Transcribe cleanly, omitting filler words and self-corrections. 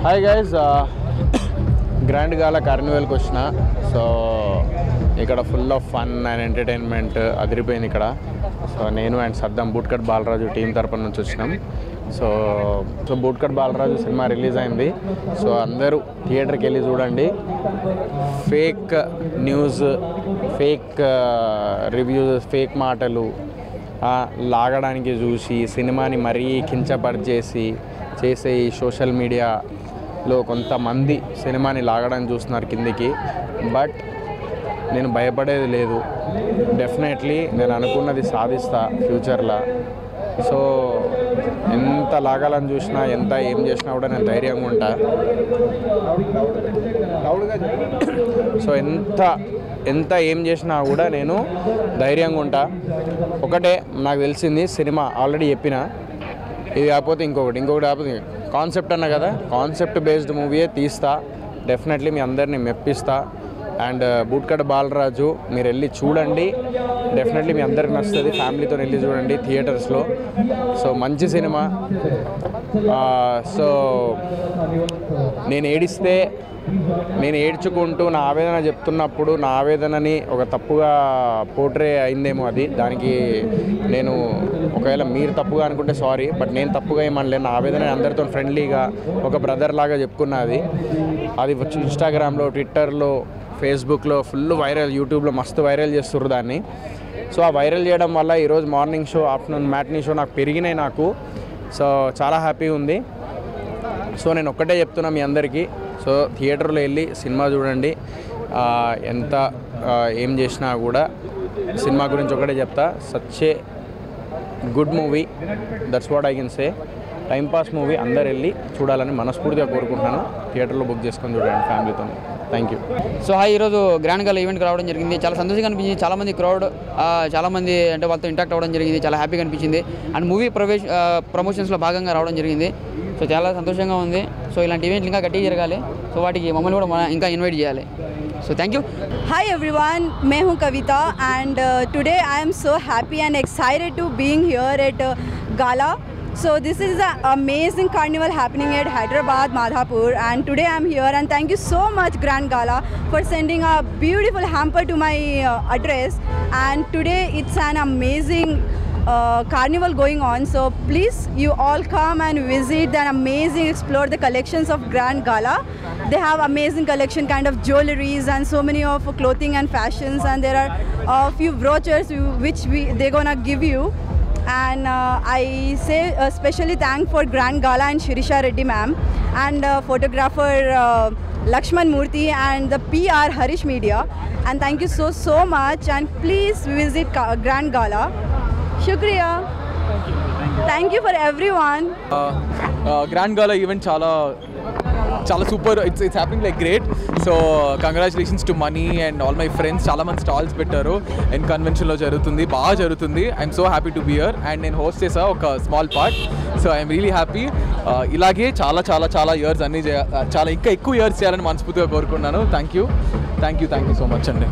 Hi guys, grand గాలా కార్నివల్కి వచ్చిన. So ఇక్కడ full of fun and entertainment అదిరిపోయింది ఇక్కడ. సో నేను and Saddam bootcut Balaraju team తరపున నుంచి వచ్చినాం. So bootcut Balaraju cinema release అయింది. సో అందరూ థియేటర్కి వెళ్ళి చూడండి. Fake news, fake reviews, fake మాటలు లాగడానికి చూసి సినిమాని మరీ కించపరిచేసి చేసే ఈ సోషల్ మీడియాలో కొంతమంది సినిమాని లాగడానికి చూస్తున్నారు కిందికి. బట్ నేను భయపడేది లేదు. డెఫినెట్లీ నేను అనుకున్నది సాధిస్తా ఫ్యూచర్లో. సో ఎంత లాగాలని చూసినా, ఎంత ఏం చేసినా కూడా నేను ధైర్యంగా ఉంటా. సో ఎంత ఏం చేసినా కూడా నేను ధైర్యంగా ఉంటా. ఒకటే నాకు తెలిసింది, సినిమా ఆల్రెడీ చెప్పిన, ఇది కాకపోతే ఇంకొకటి కాకపోతే కాన్సెప్ట్ అన్నా కదా, కాన్సెప్ట్ బేస్డ్ మూవీయే తీస్తా. డెఫినెట్లీ మీ అందరినీ మెప్పిస్తా. అండ్ బూట్కట్ బాలరాజు మీరు వెళ్ళి చూడండి. డెఫినెట్లీ మీ అందరికి నచ్చుతుంది. ఫ్యామిలీతో వెళ్ళి చూడండి థియేటర్స్లో. సో మంచి సినిమా. సో నేను ఏడ్చుకుంటూ నా ఆవేదన చెప్తున్నప్పుడు నా ఆవేదనని ఒక తప్పుగా పోర్ట్రే అయిందేమో అది. దానికి నేను ఒకవేళ మీరు తప్పుగా అనుకుంటే సారీ, బట్ నేను తప్పుగా ఏమనలేను. నా ఆవేదన అందరితో ఫ్రెండ్లీగా ఒక బ్రదర్ లాగా చెప్పుకున్నది. అది ఇన్స్టాగ్రామ్లో, ట్విట్టర్లో, ఫేస్బుక్లో ఫుల్ వైరల్, యూట్యూబ్లో మస్తు వైరల్ చేస్తుర్రు దాన్ని. సో ఆ వైరల్ చేయడం వల్ల ఈరోజు morning show, afternoon matinee show నాకు పెరిగినాయి నాకు. సో చాలా హ్యాపీగా ఉంది. సో నేను ఒక్కటే చెప్తున్నా మీ అందరికీ, సో థియేటర్లో వెళ్ళి సినిమా చూడండి. ఎంత ఏం చేసినా కూడా సినిమా గురించి ఒకటే చెప్తా, such a good movie, that's what I can say. Timepass movie, అందరు వెళ్ళి చూడాలని మనస్ఫూర్తిగా కోరుకుంటున్నాను. థియేటర్లో బుక్ చేసుకొని చూడండి ఫ్యామిలీతో. Thank you. సో ఈరోజు గ్రాండ్ గాలా ఈవెంట్కి రావడం జరిగింది. చాలా సంతోషంగా అనిపించింది. చాలామంది క్రౌడ్, చాలామంది అంటే వాళ్ళతో ఇంటాక్ట్ అవ్వడం జరిగింది. చాలా హ్యాపీగా అనిపించింది. అండ్ మూవీ ప్రమోషన్స్లో భాగంగా రావడం జరిగింది. సో చాలా సంతోషంగా ఉంది. సో ఇలాంటి ఈవెంట్లు ఇంకా గట్టిగా జరగాలి. సో వాటికి మమ్మల్ని కూడా ఇంకా ఇన్వైట్ చేయాలి. So thank you. Hi everyone, मैं हूँ कविता and today I am so happy and excited to being here at Gala. So this is an amazing carnival happening at Hyderabad, Madhapur, and today I am here and thank you so much Grand Gala for sending a beautiful hamper to my address. And today it's an amazing carnival going on, so please you all come and visit and amazing explore the collections of Grand Gala. They have amazing collection kind of jewelries and so many of clothing and fashions, and there are a few brochures which they're gonna give you. And I say especially thank for Grand Gala and Shirisha Reddy ma'am and photographer Lakshman Murthy and the PR Harish Media, and thank you so much, and please visit Grand Gala. Shukriya. Thank you for everyone. Grand Gala event చాలా super. It's happening like great. So congratulations to money and all my friends. చాలా మంది stalls పెట్టారు. And కన్వెన్షన్లో జరుగుతుంది, బాగా జరుగుతుంది. I'm so happy to be here. And నేను host చేసా ఒక small part. So I'm really happy. ఇలాగే చాలా ఇయర్స్ అన్నీ ఇంకా ఎక్కువ ఇయర్స్ చేయాలని మనస్ఫూర్తిగా కోరుకున్నాను. థ్యాంక్ యూ సో మచ్ అండి.